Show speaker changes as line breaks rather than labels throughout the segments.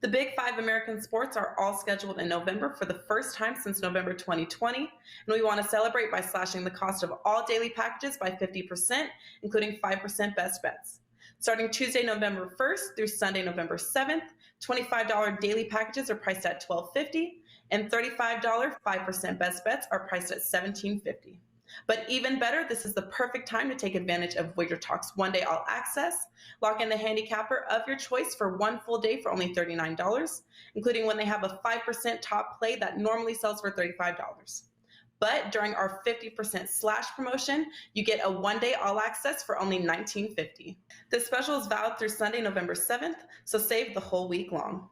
The big five American sports are all scheduled in November for the first time since November 2020, and we want to celebrate by slashing the cost of all daily packages by 50%, including 5% best bets. Starting Tuesday, November 1st through Sunday, November 7th, $25 daily packages are priced at $12.50, and $35 5% best bets are priced at $17.50. But even better, this is the perfect time to take advantage of WagerTalk's one-day all access. Lock in the handicapper of your choice for one full day for only $39, including when they have a 5% top play that normally sells for $35. But during our 50% slash promotion, you get a one-day all access for only $19.50. This special is valid through Sunday, November 7th, so save the whole week long.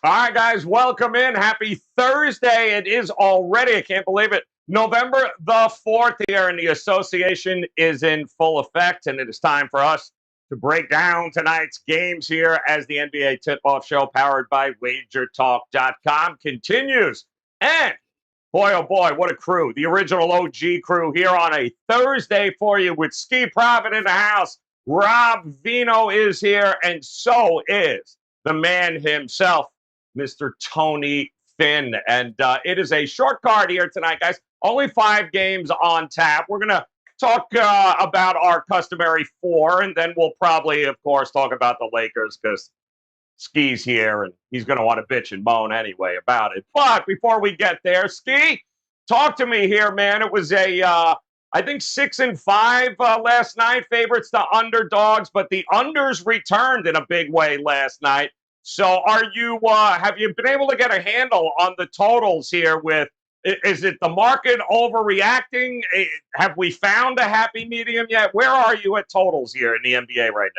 All right, guys, welcome in. Happy Thursday. It is already, I can't believe it, November the 4th here, and the association is in full effect, and it is time for us to break down tonight's games here as the NBA tip-off show powered by WagerTalk.com continues. And boy, oh boy, what a crew. The original OG crew here on a Thursday for you with Skee Profit in the house. Rob Vino is here, and so is the man himself, Mr. Tony Finn. And it is a short card here tonight, guys. Only 5 games on tap. We're going to talk about our customary 4, and then we'll probably, of course, talk about the Lakers because Skee's here, and he's going to want to bitch and moan anyway about it. But before we get there, Skee, talk to me here, man. It was I think 6-5 last night. Favorites to underdogs, but the unders returned in a big way last night. So are you, have you been able to get a handle on the totals here with, is it the market overreacting? Have we found a happy medium yet? Where are you at totals here in the NBA right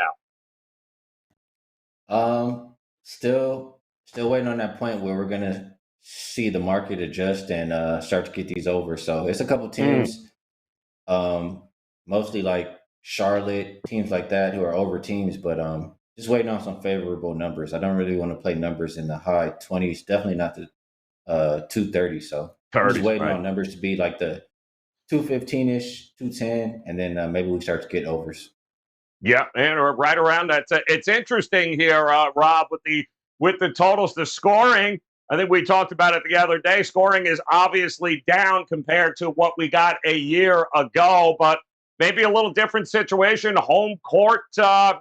now? Still waiting on that point where we're going to see the market adjust and start to get these over. So it's a couple teams, mostly like Charlotte, teams like that who are over teams, but just waiting on some favorable numbers. I don't really want to play numbers in the high 20s, definitely not the 230. So I'm just waiting on numbers to be like the 215-ish, 210, and then maybe we start to get overs.
Yeah, and right around that. It's interesting here, Rob, with the totals, the scoring. I think we talked about it the other day. Scoring is obviously down compared to what we got a year ago, but maybe a little different situation. Home court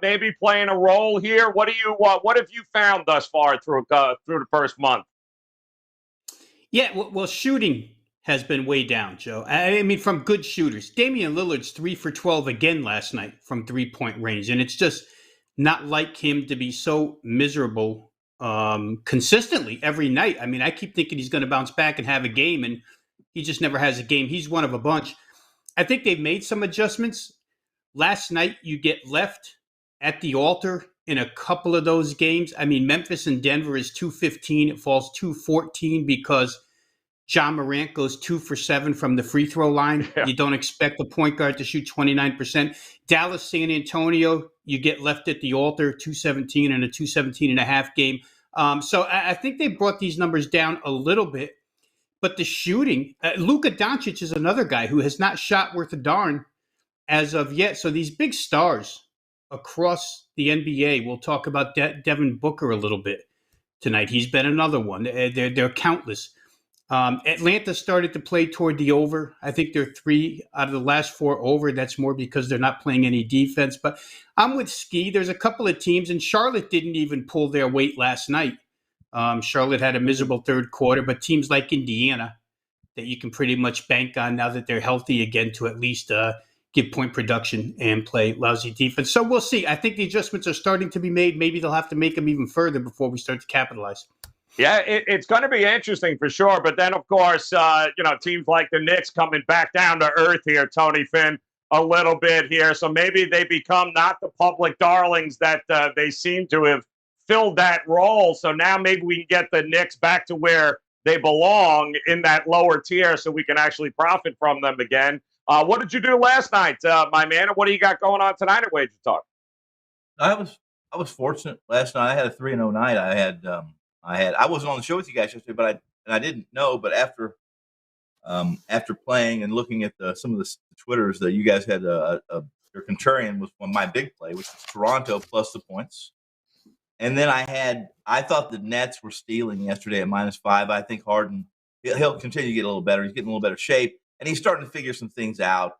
maybe playing a role here. What have you found thus far through the first month?
Yeah, well, shooting has been way down, Joe. I mean, from good shooters. Damian Lillard's 3 for 12 again last night from 3-point range, and it's just not like him to be so miserable consistently every night. I mean, I keep thinking he's going to bounce back and have a game, and he just never has a game. He's one of a bunch. I think they've made some adjustments. Last night, you get left at the altar in a couple of those games. I mean, Memphis and Denver is 215. It falls 214 because John Morant goes 2 for 7 from the free throw line. Yeah. You don't expect the point guard to shoot 29%. Dallas, San Antonio, you get left at the altar, 217 and a 217.5 game. So I think they brought these numbers down a little bit. But the shooting, Luka Doncic is another guy who has not shot worth a darn as of yet. So these big stars across the NBA, we'll talk about Devin Booker a little bit tonight. He's been another one. They're countless. Atlanta started to play toward the over. I think they're 3 out of the last 4 over. That's more because they're not playing any defense. But I'm with Skee. There's a couple of teams, and Charlotte didn't even pull their weight last night. Charlotte had a miserable third quarter, but teams like Indiana that you can pretty much bank on now that they're healthy again to at least give point production and play lousy defense. So we'll see. I think the adjustments are starting to be made. Maybe they'll have to make them even further before we start to capitalize.
Yeah, it's going to be interesting for sure. But then, of course, teams like the Knicks coming back down to earth here, Tony Finn, a little bit here. So maybe they become not the public darlings that they seem to have filled that role. So now maybe we can get the Knicks back to where they belong in that lower tier so we can actually profit from them again. What did you do last night, my man? And what do you got going on tonight at WagerTalk?
I was fortunate last night. I had a 3-0 night. I wasn't on the show with you guys yesterday, but I didn't know. But after after playing and looking at some of the Twitters that you guys had, your contrarian was my big play, which was Toronto plus the points. And then I thought the Nets were stealing yesterday at -5. I think Harden, he'll continue to get a little better. He's getting a little better shape, and he's starting to figure some things out.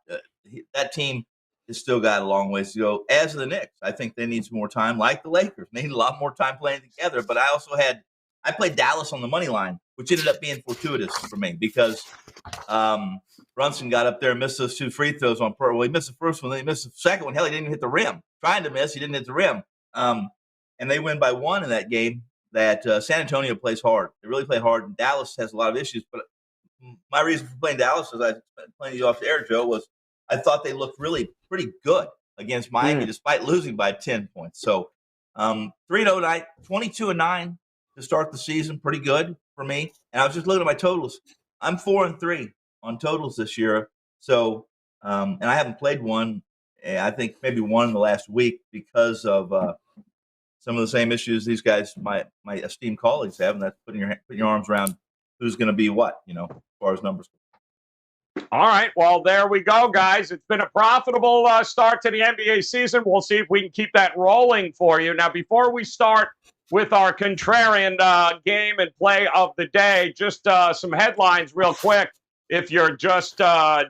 That team has still got a long ways to go. As the Knicks, I think they need some more time, like the Lakers. They need a lot more time playing together. But I played Dallas on the money line, which ended up being fortuitous for me because Brunson got up there and missed those 2 free throws on purpose. Well, he missed the first one, then he missed the second one. Hell, he didn't even hit the rim. Trying to miss, he didn't hit the rim. And they win by 1 in that game. That San Antonio plays hard. They really play hard, and Dallas has a lot of issues. But my reason for playing Dallas, as I playing you off the air, Joe, was I thought they looked really pretty good against Miami, despite losing by 10 points. So 3-0 night, 22-9 to start the season, pretty good for me. And I was just looking at my totals. I'm 4-3 on totals this year. So and I haven't played one. I think maybe one in the last week because of some of the same issues these guys, my esteemed colleagues, have, and that's putting your arms around who's going to be what, as far as numbers.
All right, well, there we go, guys. It's been a profitable start to the NBA season. We'll see if we can keep that rolling for you. Now, before we start with our contrarian game and play of the day, just some headlines real quick. If you're just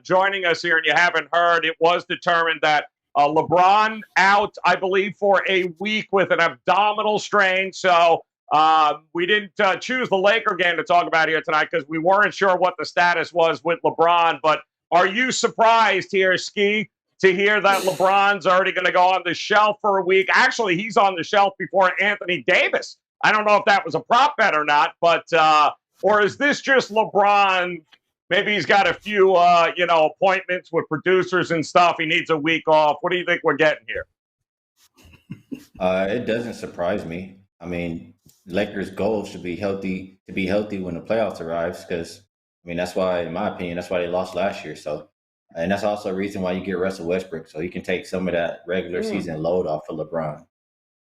joining us here and you haven't heard, it was determined that LeBron out, I believe, for a week with an abdominal strain. So we didn't choose the Laker game to talk about here tonight because we weren't sure what the status was with LeBron. But are you surprised here, Skee, to hear that LeBron's already going to go on the shelf for a week? Actually, he's on the shelf before Anthony Davis. I don't know if that was a prop bet or not, but or is this just LeBron? Maybe he's got a few, appointments with producers and stuff. He needs a week off. What do you think we're getting here?
It doesn't surprise me. I mean, Lakers' goal should be healthy when the playoffs arrives. Because that's why, in my opinion, that's why they lost last year. So, and that's also a reason why you get Russell Westbrook, so he can take some of that regular season load off of LeBron.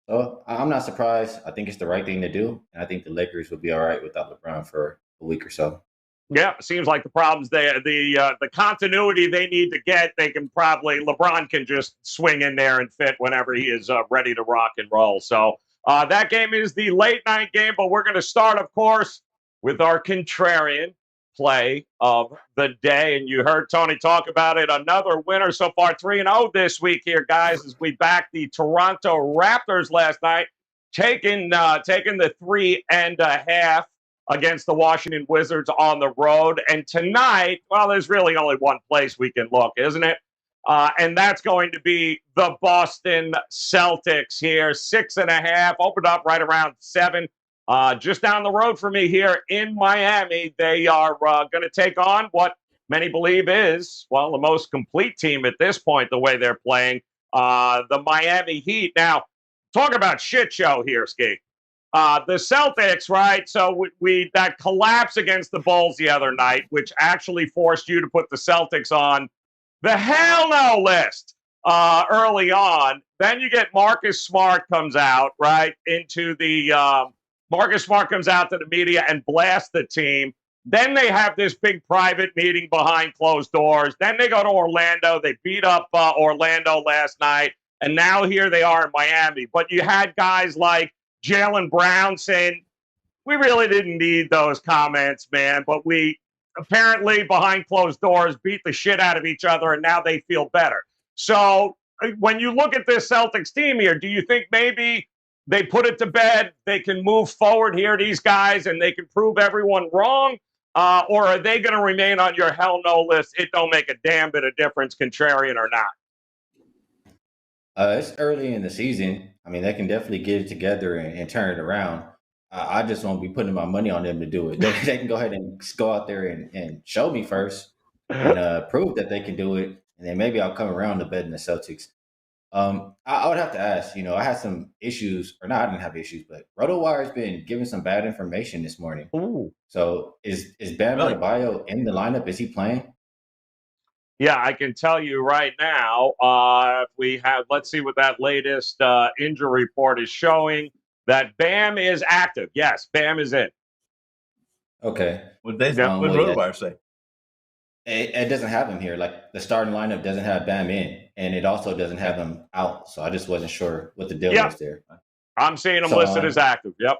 So I'm not surprised. I think it's the right thing to do, and I think the Lakers would be all right without LeBron for a week or so.
Yeah, it seems like the problems there, the continuity they need to get, LeBron can just swing in there and fit whenever he is ready to rock and roll. So that game is the late night game, but we're going to start, of course, with our contrarian play of the day. And you heard Tony talk about it. Another winner so far, 3-0 this week here, guys, as we backed the Toronto Raptors last night, taking the 3.5 against the Washington Wizards on the road. And tonight, well, there's really only one place we can look, isn't it? And that's going to be the Boston Celtics here. 6.5, opened up right around 7. Just down the road for me here in Miami. They are going to take on what many believe is, well, the most complete team at this point, the way they're playing, the Miami Heat. Now, talk about shit show here, Skee. The Celtics, right? So we that collapse against the Bulls the other night, which actually forced you to put the Celtics on the hell no list early on. Then you get Marcus Smart comes out, right, into the Marcus Smart comes out to the media and blasts the team. Then they have this big private meeting behind closed doors. Then they go to Orlando. They beat up Orlando last night. And now here they are in Miami. But you had guys like Jaylen Brown saying, we really didn't need those comments, man. But we apparently behind closed doors beat the shit out of each other, and now they feel better. So when you look at this Celtics team here, do you think maybe they put it to bed, they can move forward here, these guys, and they can prove everyone wrong? Or are they going to remain on your hell no list? It don't make a damn bit of difference, contrarian or not.
It's early in the season. I mean, they can definitely get it together and turn it around. I just won't be putting my money on them to do it. They can go ahead and go out there and show me first and prove that they can do it. And then maybe I'll come around to betting the Celtics. I would have to ask, I had some issues, or no, I didn't have issues, but RotoWire's been giving some bad information this morning.
Ooh.
So is Bam Adebayo in the lineup? Is he playing?
Yeah, I can tell you right now, let's see what that latest injury report is showing, that Bam is active. Yes, Bam is in.
Okay.
What did RotoWire say?
It doesn't have him here. Like the starting lineup doesn't have Bam in, and it also doesn't have him out. So I just wasn't sure what the deal was there.
I'm seeing him listed as active. Yep.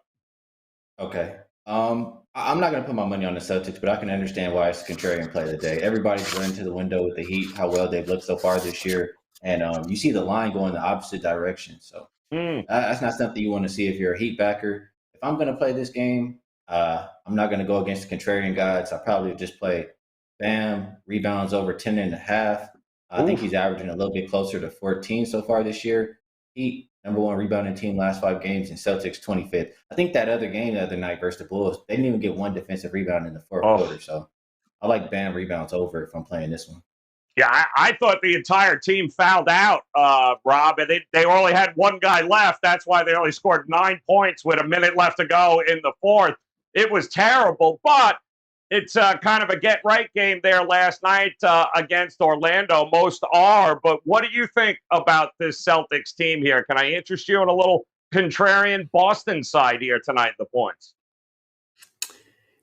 Okay. I'm not going to put my money on the Celtics, but I can understand why it's a contrarian play of the day. Everybody's running to the window with the Heat, how well they've looked so far this year, and you see the line going the opposite direction. So that's not something you want to see if you're a Heat backer. If I'm going to play this game, I'm not going to go against the contrarian gods. I probably would just play Bam, rebounds over 10.5. I think he's averaging a little bit closer to 14 so far this year. Heat, #1 rebounding team last 5 games, and Celtics 25th. I think that other game the other night versus the Bulls, they didn't even get one defensive rebound in the fourth quarter. So I like Bam rebounds over if I'm playing this one.
Yeah, I thought the entire team fouled out, Rob, and they only had one guy left. That's why they only scored 9 points with a minute left to go in the fourth. It was terrible, but it's kind of a get-right game there last night against Orlando. Most are, but what do you think about this Celtics team here? Can I interest you in a little contrarian Boston side here tonight in the points?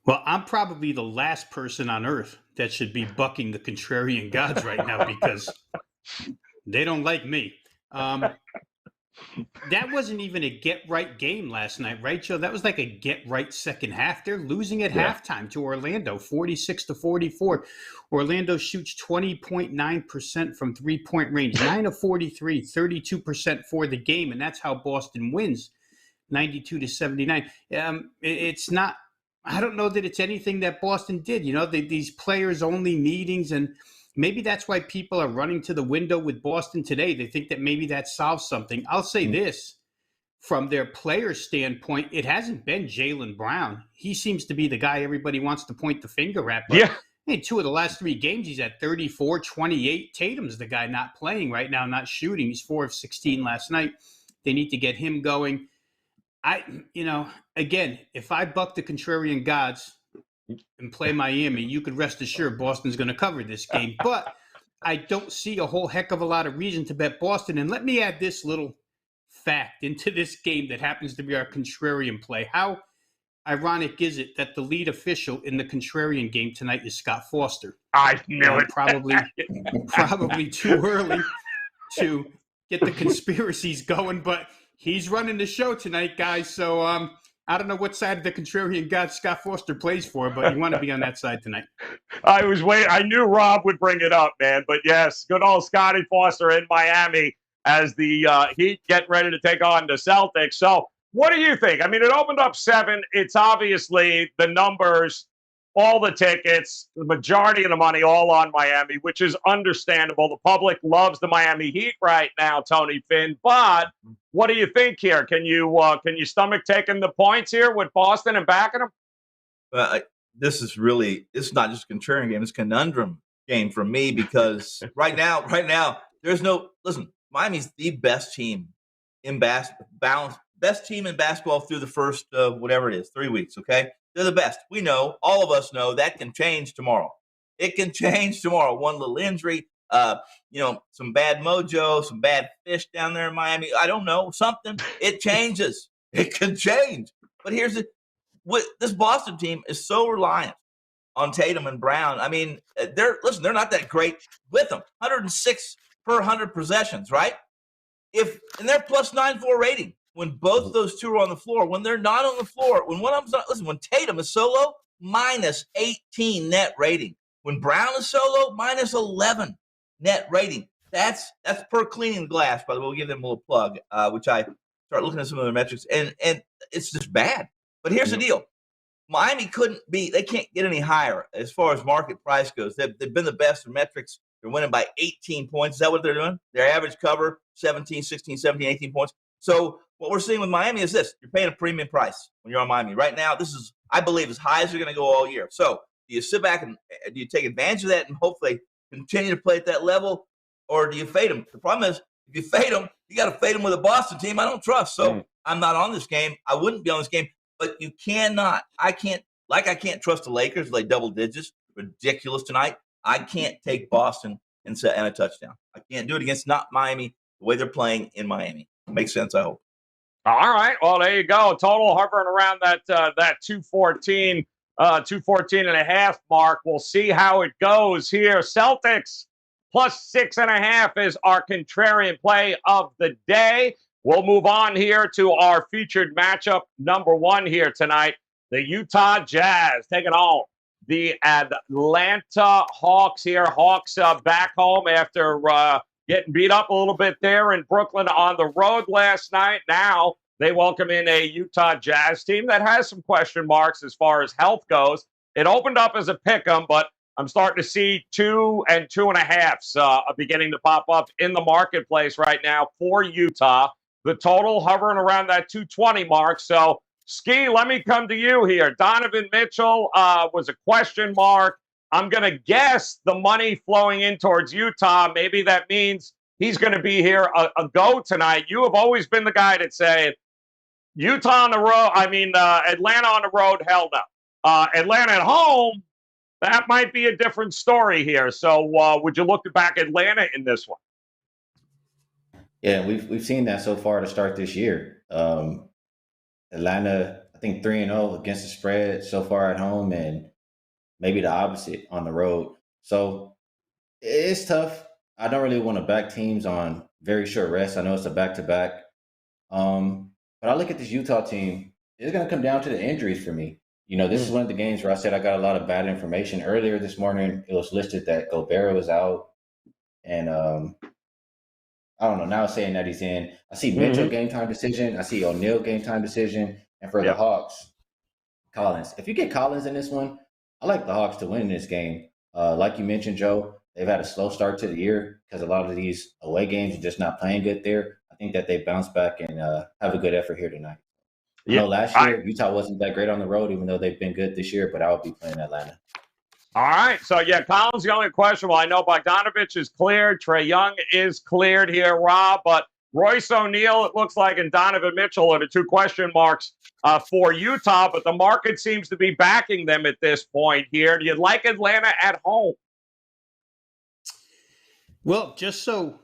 Well, I'm probably the last person on earth that should be bucking the contrarian gods right now because they don't like me. That wasn't even a get-right game last night, right, Joe? That was like a get-right second half. They're losing at halftime to Orlando, 46-44. Orlando shoots 20.9% from three-point range, 9 of 43, 32% for the game, and that's how Boston wins, 92-79. It's not – I don't know that it's anything that Boston did. You know, these players-only meetings, and maybe that's why people are running to the window with Boston today. They think that maybe that solves something. I'll say this. From their player standpoint, it hasn't been Jaylen Brown. He seems to be the guy everybody wants to point the finger at. But in 2 of the last 3 games, he's at 34, 28. Tatum's the guy not playing right now, not shooting. He's 4 of 16 last night. They need to get him going. Again, if I buck the contrarian gods and play Miami, you could rest assured Boston's going to cover this game. But I don't see a whole heck of a lot of reason to bet Boston. And let me add this little fact into this game that happens to be our contrarian play. How ironic is it that the lead official in the contrarian game tonight is Scott Foster?
I knew it.
Probably too early to get the conspiracies going, but he's running the show tonight, guys. So I don't know what side of the contrarian god Scott Foster plays for, but you want to be on that side tonight.
I was waiting. I knew Rob would bring it up, man. But yes, good old Scotty Foster in Miami as the Heat get ready to take on the Celtics. So what do you think? I mean, it opened up 7. It's obviously the numbers, all the tickets, the majority of the money all on Miami, which is understandable. The public loves the Miami Heat right now, Tony Finn. But what do you think here? Can you stomach taking the points here with Boston and backing them?
Well, this is not just a contrarian game. It's a conundrum game for me because right now, there's no – listen, Miami's the best team in basketball, best team in basketball through the first, 3 weeks, okay? They're the best. We know, all of us know that can change tomorrow. It can change tomorrow. One little injury, some bad mojo, some bad fish down there in Miami. I don't know, something. It changes. It can change. But here's this Boston team is so reliant on Tatum and Brown. I mean, they're not that great with them. 106 per 100 possessions, right? And they're plus 9.4 rating. When both those two are on the floor, when they're not on the floor, when Tatum is solo, minus 18 net rating. When Brown is solo, minus 11 net rating. That's per cleaning glass, by the way. We'll give them a little plug, which I start looking at some of their metrics, and it's just bad. But here's the deal. Miami they can't get any higher as far as market price goes. They've been the best in metrics. They're winning by 18 points. Is that what they're doing? Their average cover, 17, 16, 17, 18 points. So what we're seeing with Miami is this. You're paying a premium price when you're on Miami. Right now, this is, I believe, as high as you're going to go all year. So do you sit back and do you take advantage of that and hopefully continue to play at that level, or do you fade them? The problem is, if you fade them, you got to fade them with a Boston team I don't trust. So I'm not on this game. I wouldn't be on this game. But you cannot. I can't trust the Lakers to lay double digits. Ridiculous tonight. I can't take Boston and a touchdown. I can't do it against not Miami the way they're playing in Miami. Makes sense, I hope.
All right. Well, there you go. Total hovering around that 214 214.5 mark. We'll see how it goes here. Celtics plus 6.5 is our contrarian play of the day. We'll move on here to our featured matchup number 1 here tonight. The Utah Jazz taking on the Atlanta Hawks here. Hawks back home after getting beat up a little bit there in Brooklyn on the road last night. Now they welcome in a Utah Jazz team that has some question marks as far as health goes. It opened up as a pick'em, but I'm starting to see 2 and 2.5s beginning to pop up in the marketplace right now for Utah. The total hovering around that 220 mark. So, Skee, let me come to you here. Donovan Mitchell was a question mark. I'm going to guess the money flowing in towards Utah. Maybe that means he's going to be here a go tonight. You have always been the guy that said Utah on the road. Atlanta on the road, hell no. Atlanta at home, that might be a different story here. So would you look back Atlanta in this one?
Yeah, we've seen that so far to start this year. Atlanta, I think 3-0 against the spread so far at home, and maybe the opposite on the road. So it's tough. I don't really want to back teams on very short rest. I know it's a back-to-back. But I look at this Utah team, it's going to come down to the injuries for me. This is one of the games where I said I got a lot of bad information. Earlier this morning, it was listed that Gobert was out. And I don't know. Now it's saying that he's in. I see Mitchell game time decision. I see O'Neal game time decision. And for the Hawks, Collins. If you get Collins in this one, I like the Hawks to win this game. Like you mentioned, Joe, they've had a slow start to the year because a lot of these away games are just not playing good there. I think that they bounce back and have a good effort here tonight. Last year, Utah wasn't that great on the road, even though they've been good this year, but I would be playing Atlanta.
All right. So, Collins the only question. Well, I know Bogdanovich is cleared. Trae Young is cleared here, Rob. But Royce O'Neal, it looks like, and Donovan Mitchell are the 2 question marks for Utah. But the market seems to be backing them at this point here. Do you like Atlanta at home?
Well, just so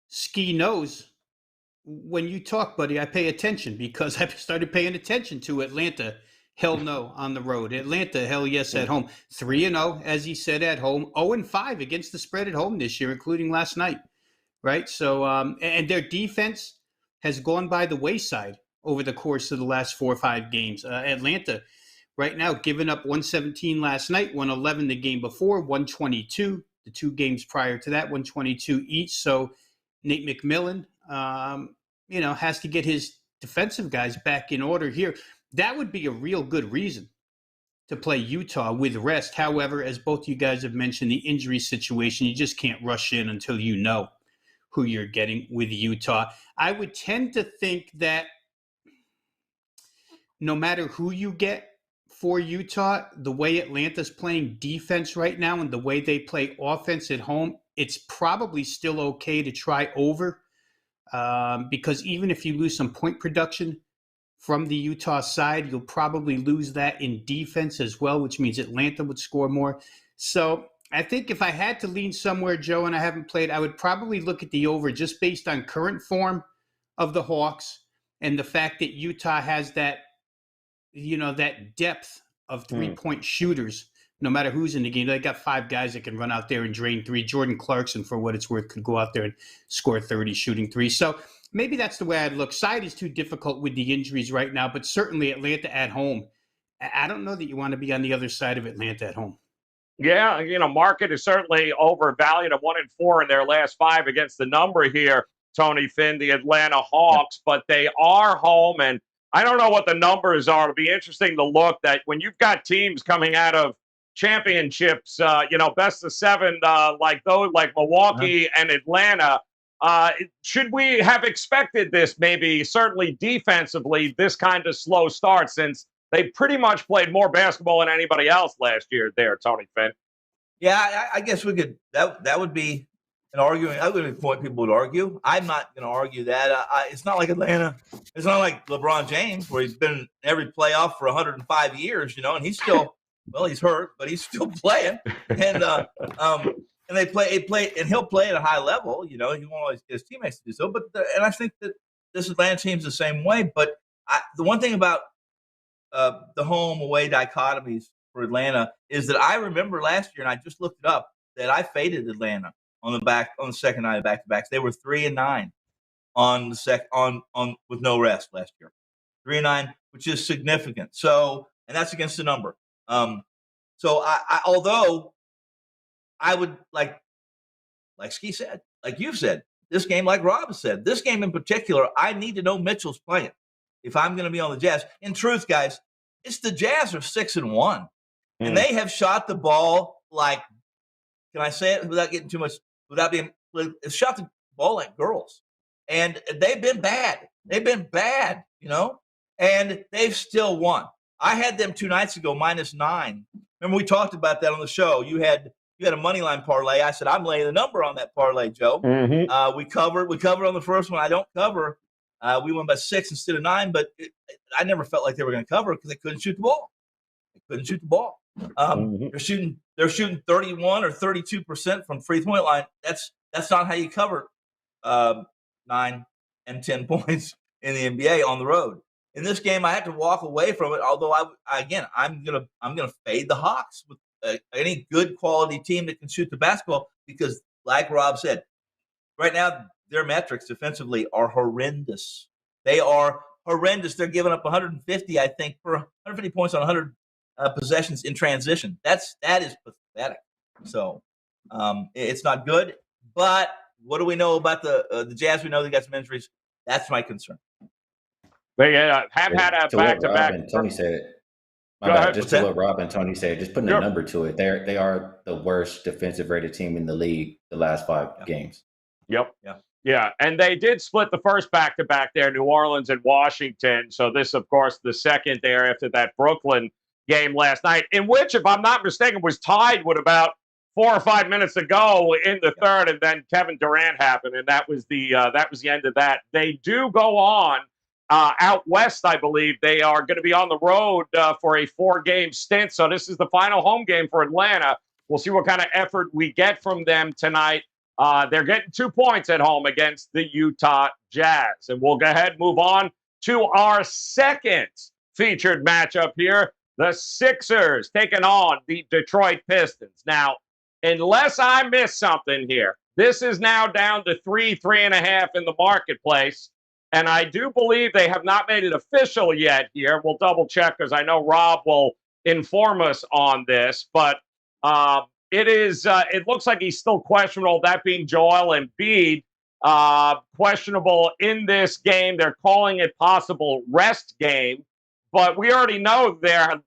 Skee knows, when you talk, buddy, I pay attention because I've started paying attention to Atlanta. Hell no on the road. Atlanta, hell yes at home. 3-0, as he said, at home. 0-5 against the spread at home this year, including last night, right? So, and their defense has gone by the wayside over the course of the last 4 or 5 games. Atlanta, right now, giving up 117 last night, 111 the game before, 122 the 2 games prior to that, 122 each. So Nate McMillan, has to get his defensive guys back in order here. That would be a real good reason to play Utah with rest. However, as both you guys have mentioned, the injury situation, you just can't rush in until you know who you're getting with Utah. I would tend to think that no matter who you get for Utah, the way Atlanta's playing defense right now and the way they play offense at home, it's probably still okay to try over because even if you lose some point production from the Utah side, you'll probably lose that in defense as well, which means Atlanta would score more. So I think if I had to lean somewhere, Joe, and I haven't played, I would probably look at the over just based on current form of the Hawks and the fact that Utah has that, that depth of 3-point shooters, no matter who's in the game. They got 5 guys that can run out there and drain 3. Jordan Clarkson, for what it's worth, could go out there and score 30 shooting 3. So maybe that's the way I'd look. Side is too difficult with the injuries right now, but certainly Atlanta at home. I don't know that you want to be on the other side of Atlanta at home.
Yeah, market is certainly overvalued at 1-4 in their last 5 against the number here, Tony Finn, the Atlanta Hawks, but they are home, and I don't know what the numbers are. It'll be interesting to look that when you've got teams coming out of championships, best of 7, like Milwaukee and Atlanta. Should we have expected this, maybe certainly defensively, this kind of slow start, since they pretty much played more basketball than anybody else last year there, Tony Finn?
Yeah, I guess we could. That would be an argument. That would be a point people would argue. I'm not going to argue that. It's not like Atlanta. It's not like LeBron James, where he's been in every playoff for 105 years, and he's still well, he's hurt, but he's still playing. And they play, and he'll play at a high level. He won't always get his teammates to do so. But and I think that this Atlanta team's the same way. But the one thing about the home away dichotomies for Atlanta is that I remember last year, and I just looked it up, that I faded Atlanta on the second night of back-to-backs. They were 3-9 on with no rest last year. 3-9, which is significant. So, and that's against the number. So although I would like Skee said, like you've said, this game, like Rob has said, this game in particular, I need to know Mitchell's playing if I'm going to be on the Jazz. In truth, guys, it's the Jazz are 6-1, and they have shot the ball like, can I say it without getting too much, without being, it's shot the ball like girls, and they've been bad. They've been bad, and they've still won. I had them 2 nights ago, -9. Remember we talked about that on the show. You had a money line parlay. I said, I'm laying the number on that parlay, Joe.
Mm-hmm.
We covered on the first one. I don't cover. We won by 6 instead of 9, but I never felt like they were going to cover because they couldn't shoot the ball. They're shooting 31 or 32% from free point line. That's not how you cover 9 and 10 points in the NBA on the road. In this game, I had to walk away from it. Although I'm gonna fade the Hawks with any good quality team that can shoot the basketball because, like Rob said, right now their metrics defensively are horrendous. They are horrendous. They're giving up 150, I think, for 150 points on 100 possessions in transition. That is pathetic. So it's not good. But what do we know about the Jazz? We know they got some injuries. That's my concern.
They have had a back-to-back.
Tony said, just to what Rob and Tony said, just putting a number to it. They are the worst defensive rated team in the league the last 5 games.
Yep. Yeah. And they did split the first back-to-back there, New Orleans and Washington. So this, of course, the second there after that Brooklyn game last night, in which, if I'm not mistaken, was tied with about 4 or 5 minutes to go in the third, and then Kevin Durant happened, and that was the end of that. They do go on. Out west, I believe, they are going to be on the road for a 4-game stint. So this is the final home game for Atlanta. We'll see what kind of effort we get from them tonight. They're getting 2 points at home against the Utah Jazz. And we'll go ahead and move on to our second featured matchup here. The Sixers taking on the Detroit Pistons. Now, unless I miss something here, this is now down to 3.5 in the marketplace. And I do believe they have not made it official yet here. We'll double check because I know Rob will inform us on this. But it looks like he's still questionable, that being Joel Embiid, questionable in this game. They're calling it possible rest game. But we already know they're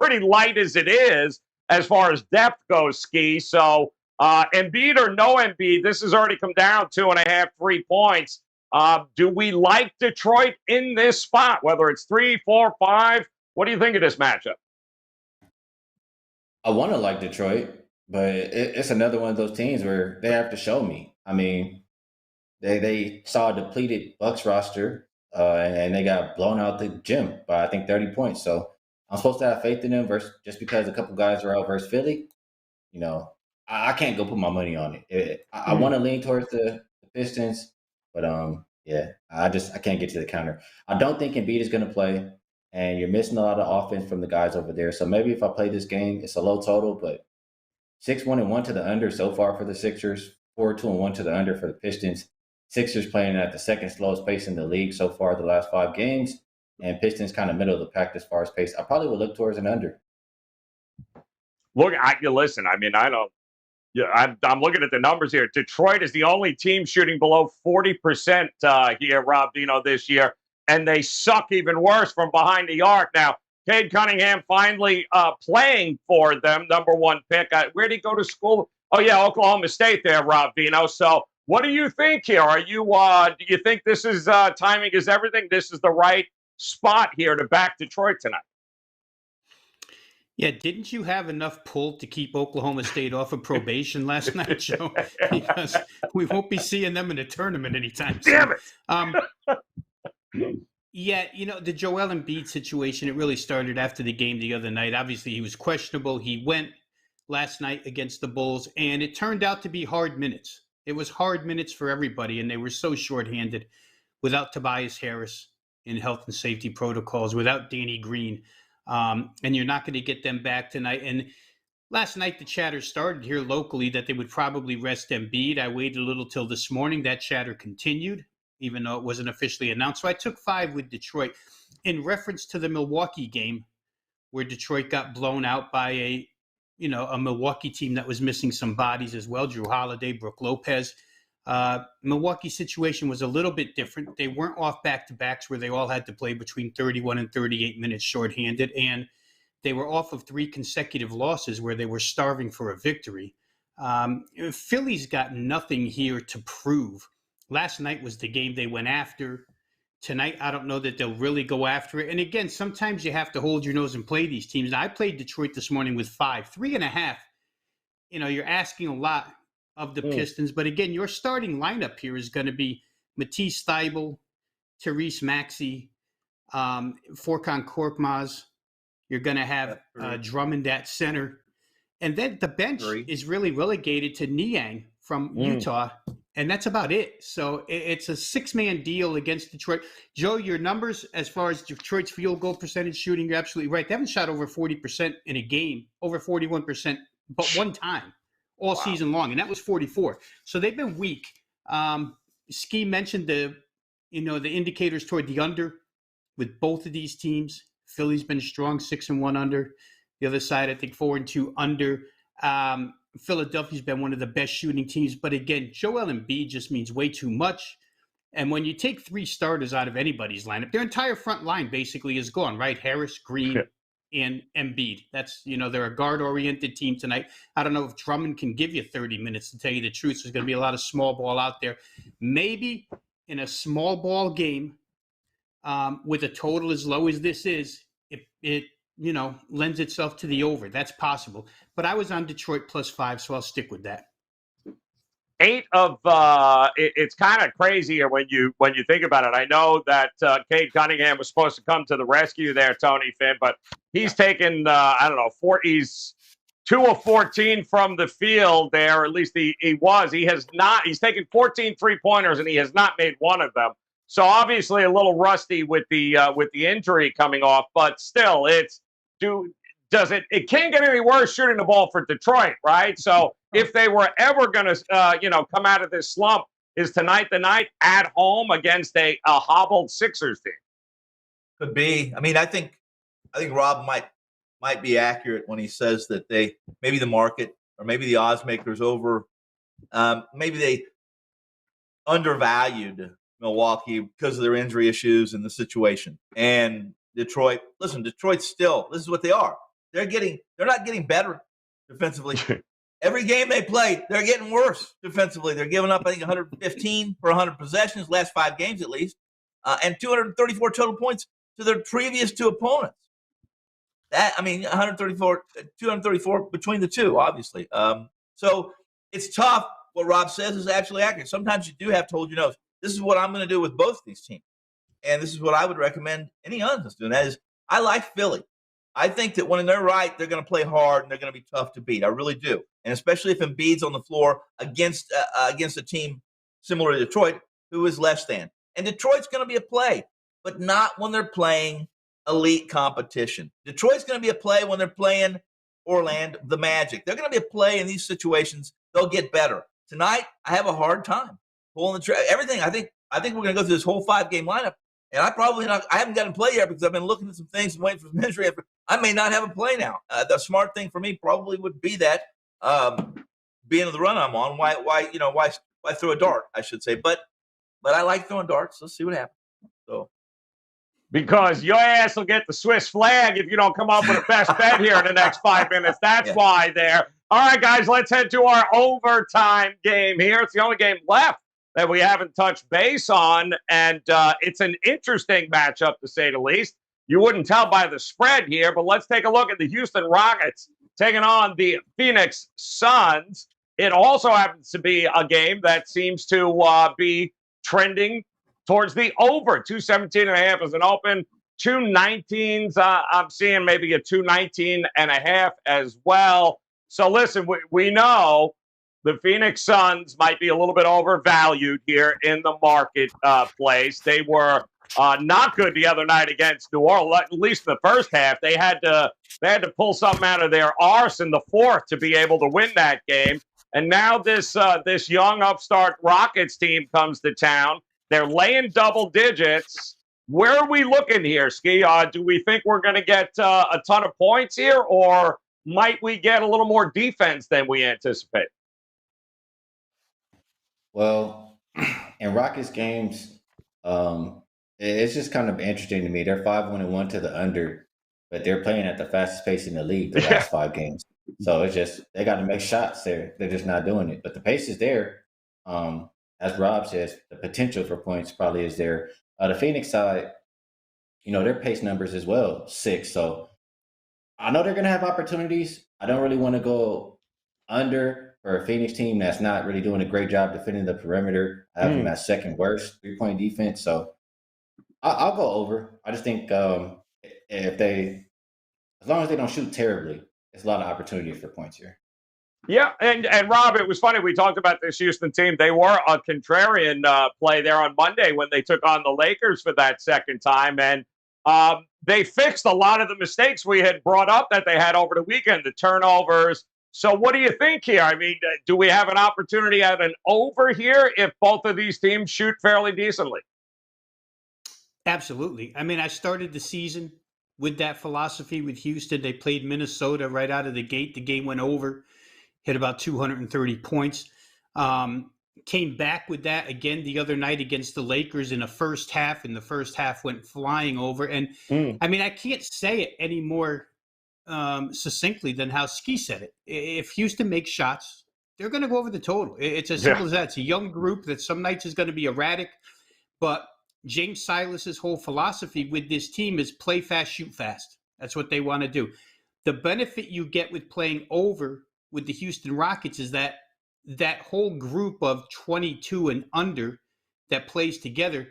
pretty light as it is as far as depth goes, Skee. So Embiid or no Embiid, this has already come down 2.5, 3 points. Do we like Detroit in this spot, whether it's 3, 4, 5? What do you think of this matchup?
I want to like Detroit, but it's another one of those teams where they have to show me. I mean, they saw a depleted Bucks roster, and they got blown out the gym by, I think, 30 points. So I'm supposed to have faith in them just because a couple guys are out versus Philly. I can't go put my money on it. I want to lean towards the Pistons. But I can't get to the counter. I don't think Embiid is going to play, and you're missing a lot of offense from the guys over there. So maybe if I play this game, it's a low total, but 6-1-1 to the under so far for the Sixers, 4-2-1 to the under for the Pistons. Sixers playing at the second slowest pace in the league so far the last 5 games, and Pistons kind of middle of the pack as far as pace. I probably would look towards an under.
Look, listen. I mean, I don't. Yeah, I'm looking at the numbers here. Detroit is the only team shooting below 40% here, Rob Dino, this year, and they suck even worse from behind the arc. Now, Cade Cunningham finally playing for them, number 1 pick. Where did he go to school? Oh, yeah, Oklahoma State there, Rob Dino. So what do you think here? Do you think this is timing is everything? This is the right spot here to back Detroit tonight?
Yeah, didn't you have enough pull to keep Oklahoma State off of probation last night, Joe? Because we won't be seeing them in a tournament anytime soon.
Damn it!
Yeah, the Joel Embiid situation, it really started after the game the other night. Obviously, he was questionable. He went last night against the Bulls, and it turned out to be hard minutes. It was hard minutes for everybody, and they were so shorthanded without Tobias Harris. in health and safety protocols without Danny Green. And you're not going to get them back tonight. And last night, the chatter started here locally that they would probably rest Embiid. I waited a little till this morning. That chatter continued, even though it wasn't officially announced. So I took 5 with Detroit in reference to the Milwaukee game where Detroit got blown out by a Milwaukee team that was missing some bodies as well. Drew Holiday, Brook Lopez. Milwaukee's situation was a little bit different. They weren't off back-to-backs where they all had to play between 31 and 38 minutes shorthanded, and they were off of 3 consecutive losses where they were starving for a victory. Philly's got nothing here to prove. Last night was the game they went after. Tonight, I don't know that they'll really go after it. And again, sometimes you have to hold your nose and play these teams. Now, I played Detroit this morning with 5, 3.5. You're asking a lot of the Pistons. But again, your starting lineup here is going to be Matisse Thybulle, Therese Maxey, Furkan Korkmaz. You're going to have Drummond at center. And then the bench is really relegated to Niang from Utah. And that's about it. So it's a 6-man deal against Detroit. Joe, your numbers as far as Detroit's field goal percentage shooting, you're absolutely right. They haven't shot over 40% in a game, over 41%, but one time all season long. And that was 44. So they've been weak. Skee mentioned the indicators toward the under with both of these teams. Philly's been strong, 6-1 under. The other side, I think 4-2 under. Philadelphia's been one of the best shooting teams. But again, Joel Embiid just means way too much. And when you take 3 starters out of anybody's lineup, their entire front line basically is gone, right? Harris, Green, and Embiid. That's, they're a guard-oriented team tonight. I don't know if Drummond can give you 30 minutes, to tell you the truth. There's going to be a lot of small ball out there. Maybe in a small ball game with a total as low as this is, it lends itself to the over. That's possible. But I was on Detroit +5, so I'll stick with that.
8 of it's kind of crazy here when you think about it. I know that Cade Cunningham was supposed to come to the rescue there, Tony Finn, but he's taken he's 2 of 14 from the field there. Or at least he was. He has not. He's taken 14 3-pointers and he has not made one of them. So obviously a little rusty with the injury coming off, but still, it can't get any worse shooting the ball for Detroit, right? So if they were ever going to come out of this slump, is tonight the night at home against a hobbled Sixers team?
Could be. I mean, I think Rob might be accurate when he says that maybe the market or maybe the odds makers maybe they undervalued Milwaukee because of their injury issues and the situation. And Detroit, still, this is what they are. They're not getting better defensively. Every game they play, they're getting worse defensively. They're giving up, I think, 115 per 100 possessions, last 5 games at least, and 234 total points to their previous 2 opponents. 234 between the 2, obviously. So it's tough. What Rob says is actually accurate. Sometimes you do have to hold your nose. This is what I'm going to do with both these teams. And this is what I would recommend any others do. And that is, I like Philly. I think that when they're right, they're going to play hard and they're going to be tough to beat. I really do. And especially if Embiid's on the floor against a team similar to Detroit, who is less than. And Detroit's going to be a play, but not when they're playing elite competition. Detroit's going to be a play when they're playing Orlando, the Magic. They're going to be a play in these situations. They'll get better. Tonight, I have a hard time pulling everything. I think we're going to go through this whole 5-game lineup. And I haven't gotten a play yet because I've been looking at some things and waiting for some injury. I may not have a play now. The smart thing for me probably would be that being in the run I'm on. Why throw a dart? I should say, but I like throwing darts. Let's see what happens. So
because your ass will get the Swiss flag if you don't come up with a best bet here in the next 5 minutes. That's why there. All right, guys, let's head to our overtime game here. It's the only game left that we haven't touched base on, and it's an interesting matchup, to say the least. You wouldn't tell by the spread here, but let's take a look at the Houston Rockets taking on the Phoenix Suns. It also happens to be a game that seems to be trending towards the over. 217.5 is an open. 219s, I'm seeing maybe a 219.5 as well. So listen, we know the Phoenix Suns might be a little bit overvalued here in the marketplace. They were not good the other night against New Orleans. At least in the first half, they had to pull something out of their arse in the fourth to be able to win that game. And now this young upstart Rockets team comes to town. They're laying double digits. Where are we looking here, Skee? Do we think we're going to get a ton of points here, or might we get a little more defense than we anticipate?
Well, in Rockets games, it's just kind of interesting to me. They're 5-1-1 to the under, but they're playing at the fastest pace in the league the last 5 games. So it's just they got to make shots there. They're just not doing it. But the pace is there. As Rob says, the potential for points probably is there. The Phoenix side, their pace numbers as well, 6. So I know they're going to have opportunities. I don't really want to go under for a Phoenix team that's not really doing a great job defending the perimeter. I have them at second worst 3-point defense. So I'll go over. I just think as long as they don't shoot terribly, there's a lot of opportunity for points here.
Yeah, and Rob, it was funny. We talked about this Houston team. They were a contrarian play there on Monday when they took on the Lakers for that second time. And they fixed a lot of the mistakes we had brought up that they had over the weekend, the turnovers. So what do you think here? I mean, do we have an opportunity at an over here if both of these teams shoot fairly decently?
Absolutely. I mean, I started the season with that philosophy with Houston. They played Minnesota right out of the gate. The game went over, hit about 230 points. Came back with that again the other night against the Lakers in the first half, and the first half went flying over. And I mean, I can't say it any more succinctly than how Skee said it. If Houston makes shots, they're going to go over the total. It's as simple as that. It's a young group that some nights is going to be erratic, but James Silas's whole philosophy with this team is play fast, shoot fast. That's what they want to do. The benefit you get with playing over with the Houston Rockets is that whole group of 22 and under that plays together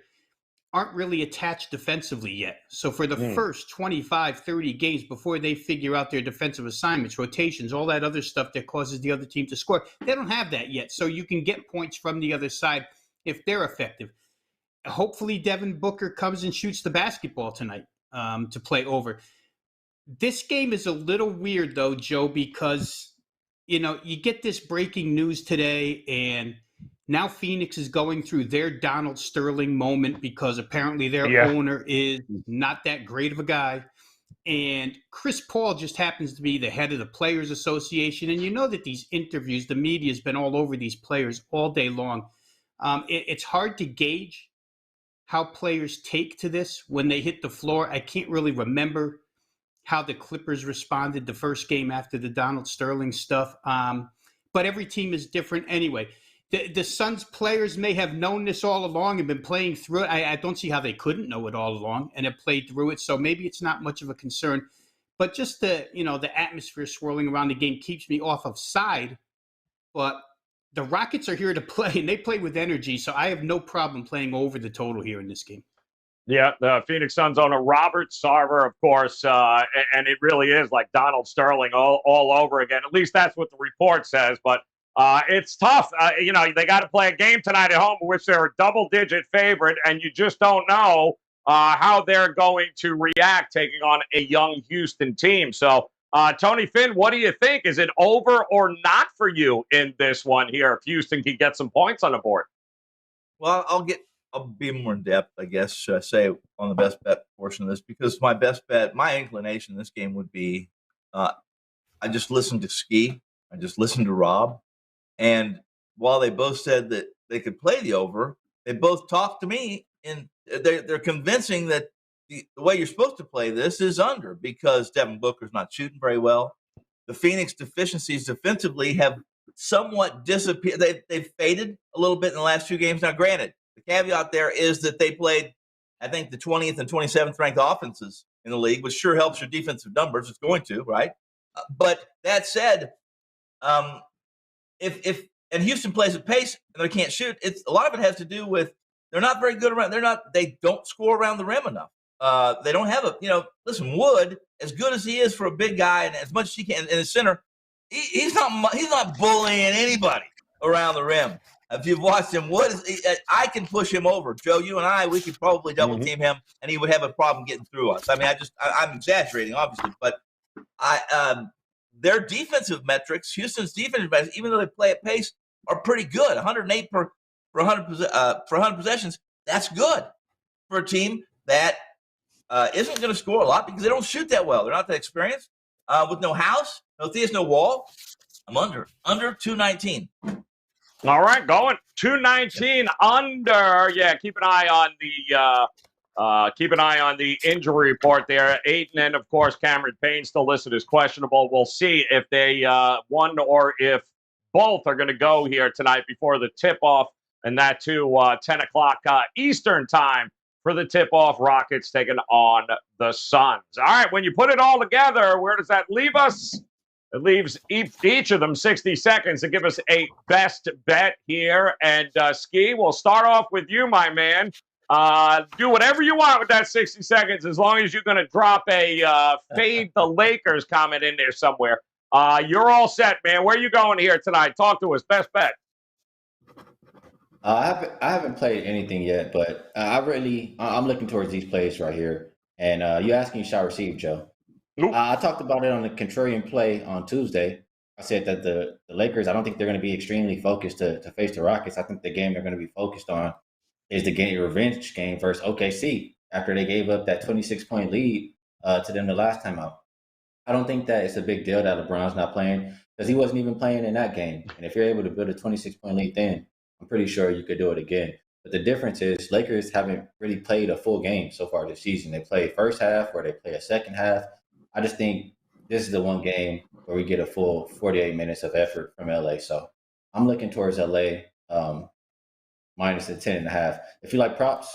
aren't really attached defensively yet. So for the first 25, 30 games before they figure out their defensive assignments, rotations, all that other stuff that causes the other team to score, they don't have that yet. So you can get points from the other side if they're effective. Hopefully Devin Booker comes and shoots the basketball tonight to play over. This game is a little weird, though, Joe, because, you get this breaking news today, and now Phoenix is going through their Donald Sterling moment because apparently their owner is not that great of a guy. And Chris Paul just happens to be the head of the Players Association. And you know that these interviews, the media has been all over these players all day long. It's hard to gauge how players take to this when they hit the floor. I can't really remember how the Clippers responded the first game after the Donald Sterling stuff. But every team is different anyway. The Suns players may have known this all along and been playing through it. I don't see how they couldn't know it all along and have played through it. So maybe it's not much of a concern. But just the atmosphere swirling around the game keeps me off of side. But the Rockets are here to play, and they play with energy. So I have no problem playing over the total here in this game.
Yeah, the Phoenix Suns owner Robert Sarver, of course, and it really is like Donald Sterling all over again. At least that's what the report says, but it's tough. They got to play a game tonight at home in which they're a double-digit favorite, and you just don't know how they're going to react taking on a young Houston team. So, Tony Finn, what do you think? Is it over or not for you in this one here if Houston can get some points on the board?
Well, I'll be more in depth, I guess, should I say, on the best bet portion of this, because my best bet, my inclination in this game would be I just listened to Skee, I just listened to Rob, and while they both said that they could play the over, they both talked to me, and they're convincing that the way you're supposed to play this is under, because Devin Booker's not shooting very well. The Phoenix deficiencies defensively have somewhat disappeared. They've faded a little bit in the last 2 games. Now, granted, the caveat there is that they played, I think, the 20th and 27th ranked offenses in the league, which sure helps your defensive numbers. It's going to, right? But that said, if Houston plays at pace and they can't shoot, a lot of it has to do with they're not very good around. They don't score around the rim enough. They don't have listen, Wood, as good as he is for a big guy and as much as he can in the center, he's not bullying anybody around the rim. If you've watched him, I can push him over. Joe, you and we could probably double team him, and he would have a problem getting through us. I mean, I'm exaggerating, obviously, but their defensive metrics, Houston's defensive metrics, even though they play at pace, are pretty good. 108 for 100 possessions. That's good for a team that isn't going to score a lot because they don't shoot that well. They're not that experienced. With no house, no Theus, no wall, I'm under 219.
All right, going 219 under. Yeah, keep an eye on the injury report there. Ayton and of course Cameron Payne still listed as questionable. We'll see if they one or if both are going to go here tonight before the tip-off, and that too 10 o'clock Eastern time for the tip-off. Rockets taking on the Suns. All right, when you put it all together, where does that leave us? It leaves each of them 60 seconds to give us a best bet here. And Skee, we'll start off with you, my man. Do whatever you want with that 60 seconds as long as you're going to drop a fade the Lakers comment in there somewhere. You're all set, man. Where are you going here tonight? Talk to us. Best bet.
I haven't played anything yet, but I'm looking towards these plays right here. And you asking, you shall receive, Joe.
Nope.
I talked about it on the contrarian play on Tuesday. I said that the Lakers, I don't think they're going to be extremely focused to face the Rockets. I think the game they're going to be focused on is the revenge game versus OKC after they gave up that 26-point lead to them the last time out. I don't think that it's a big deal that LeBron's not playing because he wasn't even playing in that game. And if you're able to build a 26-point lead then, I'm pretty sure you could do it again. But the difference is Lakers haven't really played a full game so far this season. They play first half or they play a second half. I just think this is the one game where we get a full 48 minutes of effort from LA. So I'm looking towards LA minus the 10.5. If you like props,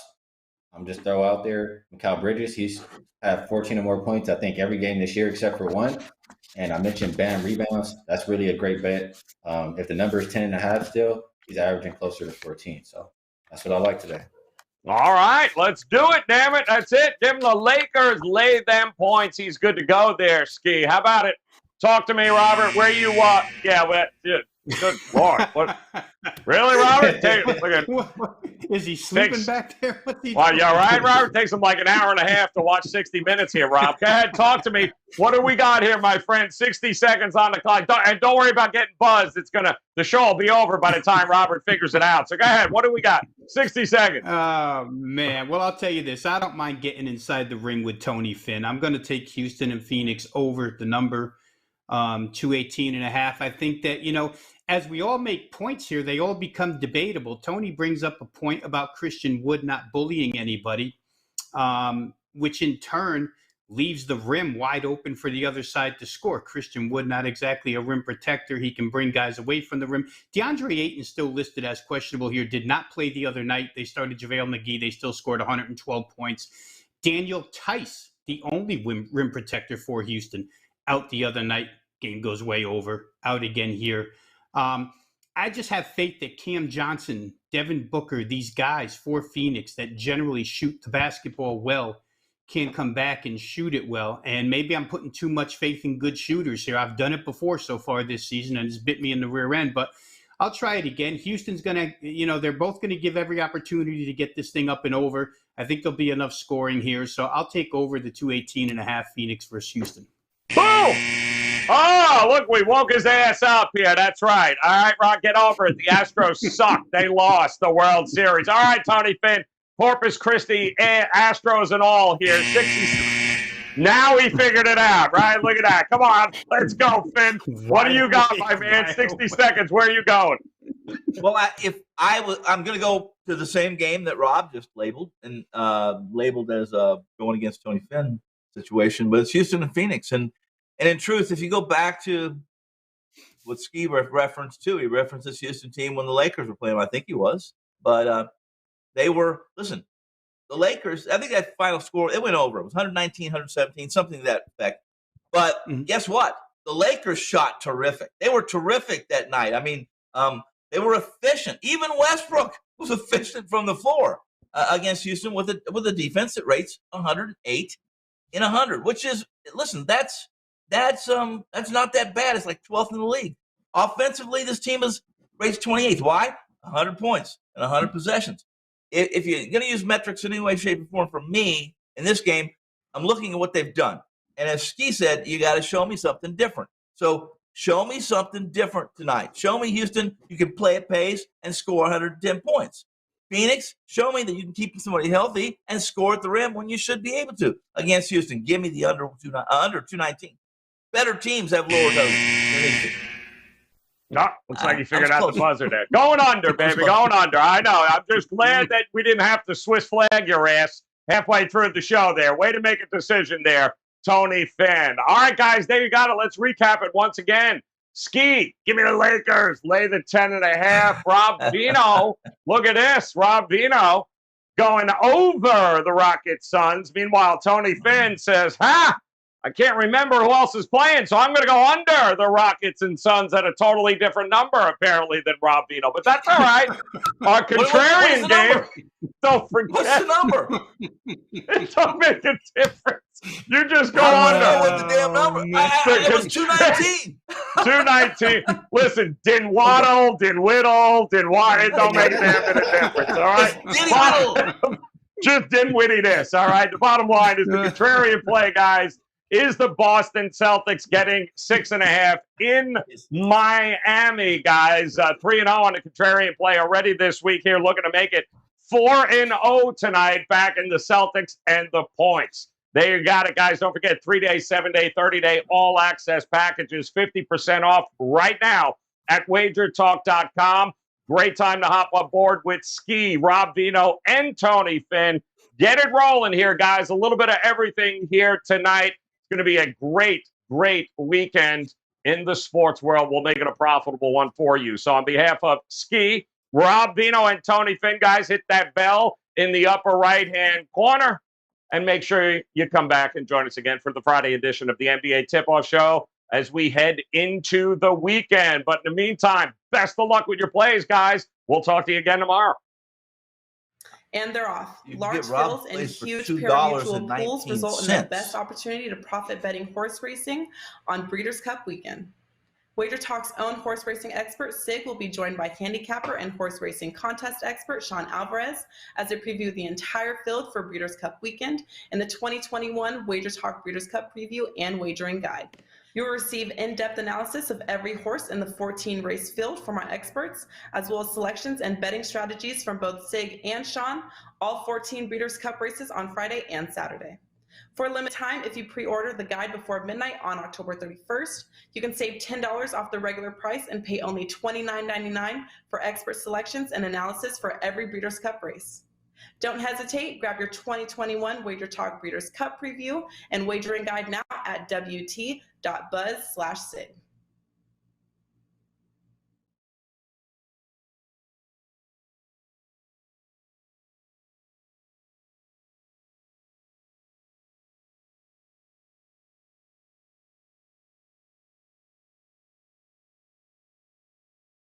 I'm just throw out there Mikal Bridges. He's had 14 or more points, I think, every game this year except for one. And I mentioned Bam rebounds. That's really a great bet. If the number is 10.5 still, he's averaging closer to 14. So that's what I like today.
All right, let's do it, damn it. That's it. Give him the Lakers. Lay them points. He's good to go there, Skee. How about it? Talk to me, Robert. Where you good Lord. What? Really, Robert? Look at,
is he sleeping back there?
Well, you all right, Robert? Takes him like an hour and a half to watch 60 minutes here, Rob. Go ahead, talk to me. What do we got here, my friend? 60 seconds on the clock. And don't worry about getting buzzed. The show will be over by the time Robert figures it out. So go ahead. What do we got? 60 seconds.
Oh, man. Well, I'll tell you this. I don't mind getting inside the ring with Tony Finn. I'm going to take Houston and Phoenix over the number 218.5. I think that, as we all make points here, they all become debatable. Tony brings up a point about Christian Wood not bullying anybody, which in turn leaves the rim wide open for the other side to score. Christian Wood, not exactly a rim protector. He can bring guys away from the rim. DeAndre Ayton still listed as questionable here. Did not play the other night. They started JaVale McGee. They still scored 112 points. Daniel Tice, the only rim protector for Houston, out the other night. Game goes way over. Out again here. I just have faith that Cam Johnson, Devin Booker, these guys for Phoenix that generally shoot the basketball well can come back and shoot it well. And maybe I'm putting too much faith in good shooters here. I've done it before so far this season and it's bit me in the rear end, but I'll try it again. Houston's going to, they're both going to give every opportunity to get this thing up and over. I think there'll be enough scoring here. So I'll take over the 218.5 Phoenix versus Houston.
Boom! Oh, look, we woke his ass up here. That's right. All right, Rock, get over it. The Astros suck. They lost the World Series. All right, Tony Finn, Corpus Christi, Astros and all here. 60. Now he figured it out, right? Look at that. Come on. Let's go, Finn. What do you got, my man? 60 seconds. Where are you going?
Well, I'm going to go to the same game that Rob just labeled and labeled as going against Tony Finn situation, but it's Houston and Phoenix. And in truth, if you go back to what Skee referenced to, he referenced this Houston team when the Lakers were playing. I think he was. But they were, listen, the Lakers, I think that final score, it went over. It was 119, 117, something to that effect. But guess what? The Lakers shot terrific. They were terrific that night. I mean, they were efficient. Even Westbrook was efficient from the floor against Houston with a defense that rates 108 in 100, which is, listen, that's not that bad. It's like 12th in the league. Offensively, this team is rates 28th. Why? 100 points and 100 possessions. If you're going to use metrics in any way, shape, or form, for me in this game, I'm looking at what they've done. And as Skee said, you got to show me something different. So show me something different tonight. Show me, Houston, you can play at pace and score 110 points. Phoenix, show me that you can keep somebody healthy and score at the rim when you should be able to. Against Houston, give me the under 219. Better teams have lower totals than these two.
No, looks like you figured out the buzzer there. Going under, baby, going under. I know. I'm just glad that we didn't have to Swiss flag your ass halfway through the show there. Way to make a decision there, Tony Finn. All right, guys, there you got it. Let's recap it once again. Skee, give me the Lakers. Lay the 10.5. Rob Vino, look at this. Rob Vino going over the Rockets Suns. Meanwhile, Tony Finn says, I can't remember who else is playing, so I'm going to go under the Rockets and Suns at a totally different number, apparently, than Rob Vino. But that's all right. Our contrarian game, don't forget.
What's the number?
It don't make a difference. You just go under.
I don't know what the damn number. It was 219.
219. Listen, didn't Waddle, didn't Whittle, didn't Wyatt. It don't make a damn bit of difference, all right? Just didn't Whitty this, all right? The bottom line is the contrarian play, guys, is the Boston Celtics getting 6.5 in Miami, guys. 3-0 on the contrarian play already this week here, looking to make it 4-0 tonight, back in the Celtics and the points. There you got it, guys. Don't forget 3-day, 7-day, 30-day all-access packages, 50% off right now at WagerTalk.com. Great time to hop on board with Skee, Rob Vino, and Tony Finn. Get it rolling here, guys. A little bit of everything here tonight. It's going to be a great, great weekend in the sports world. We'll make it a profitable one for you. So on behalf of Skee, Rob Vino, and Tony Finn, guys, hit that bell in the upper right-hand corner. And make sure you come back and join us again for the Friday edition of the NBA Tip-Off Show as we head into the weekend. But in the meantime, best of luck with your plays, guys. We'll talk to you again tomorrow.
And they're off. Large fields and huge pari-mutuel pools result in the best opportunity to profit betting horse racing on Breeders' Cup weekend. WagerTalk's own horse racing expert, Sig, will be joined by handicapper and horse racing contest expert Sean Alvarez as they preview the entire field for Breeders' Cup weekend in the 2021 WagerTalk Breeders' Cup preview and wagering guide. You will receive in-depth analysis of every horse in the 14-race field from our experts, as well as selections and betting strategies from both Sig and Sean, all 14 Breeders' Cup races on Friday and Saturday. For a limited time, if you pre-order the guide before midnight on October 31st, you can save $10 off the regular price and pay only $29.99 for expert selections and analysis for every Breeders' Cup race. Don't hesitate, grab your 2021 WagerTalk Breeders' Cup preview and wagering guide now at wt.buzz/sig.